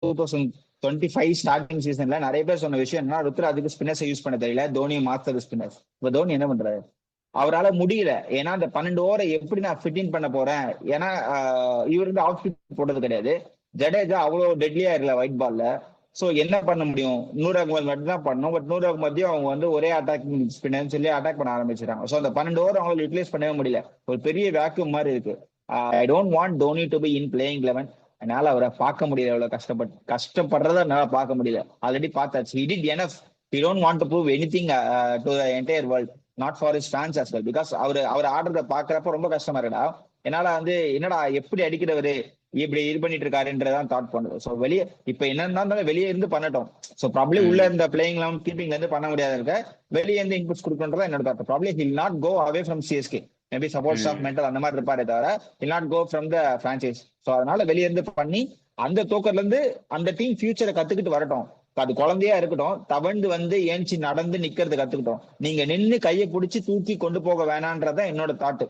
2025 starting சீசன்ல நிறைய பேர் சொன்ன விஷயம் என்னன்னா, ருத்ராஜுக்கு ஸ்பின்னர்ஸை யூஸ் பண்ண தெரியல, தோனி மாஸ்டர் ஸ்பின்னர்ஸ். இப்ப தோனி என்ன பண்றாரு? அவரால முடியல. ஏன்னா அந்த 12 ஓவரை எப்படி நான் ஃபிட் இன் பண்ண போறேன்? ஏன்னா இவர் வந்து அவுட் ஃபிட் போட்டது கிடையாது. ஜடேஜா அவ்வளவு டெட்லியா இருக்கல ஒயிட் பால்ல. சோ என்ன பண்ண முடியும்? நூர் அகமது மட்டும் தான் பண்ணணும். பட் நூர் அகமதையும் அவங்க வந்து ஒரே அட்டாக்கிங் ஸ்பின்னர் சொல்லி அட்டாக் பண்ண ஆரம்பிச்சிட்டாங்க. சோ அந்த 12 ஓவர் அவங்களை யூட்டிலைஸ் பண்ணவே முடியல. ஒரு பெரிய வேக்யூம் மாதிரி இருக்கு. I don't want Dhoni to be in playing 11. என்னால அவரை பார்க்க முடியல. எவ்வளவு கஷ்டப்படுறத என்னால பார்க்க முடியல. ஆல்ரெடி பார்த்தாச்சு. He did enough. He don't want to prove anything to the entire world. Not for his fans as well. Because அவர் ஆடுறத பாக்குறப்ப ரொம்ப கஷ்டமா இருக்குடா. என்னால வந்து என்னடா எப்படி அடிக்கிறவரு இப்படி இது பண்ணிட்டு இருக்காருன்றதான் தாட் பண்ணுது. சோ வெளியே இப்ப என்னன்னா வெளியே இருந்து பண்ணட்டும். சோ ப்ராப்ளி உள்ள இருந்த பிளேயிங் லெவன் கீப்பிங்ல இருந்து பண்ண முடியாது இருக்க, வெளியே இருந்து இன்புட்ஸ் கொடுக்கன்றதா என்னோட thought. Probably he'll not go away from CSK. Maybe support staff mentor அந்த மாதிரி இருப்பாரே தவிர he'll not go from the franchise. So அதனால வெளியே இருந்து பண்ணி அந்த தோக்கர்ல இருந்து அந்த டீம் ஃபியூச்சரை கத்துக்கிட்டு வரட்டும். அது குழந்தையா இருக்கட்டும், தவழ்ந்து வந்து ஏஞ்சி நடந்து நிக்கிறது கத்துக்கிட்டோம். நீங்க நின்னு கையை பிடிச்சி தூக்கி கொண்டு போக வேணான்றதான் என்னோட தாட்டு.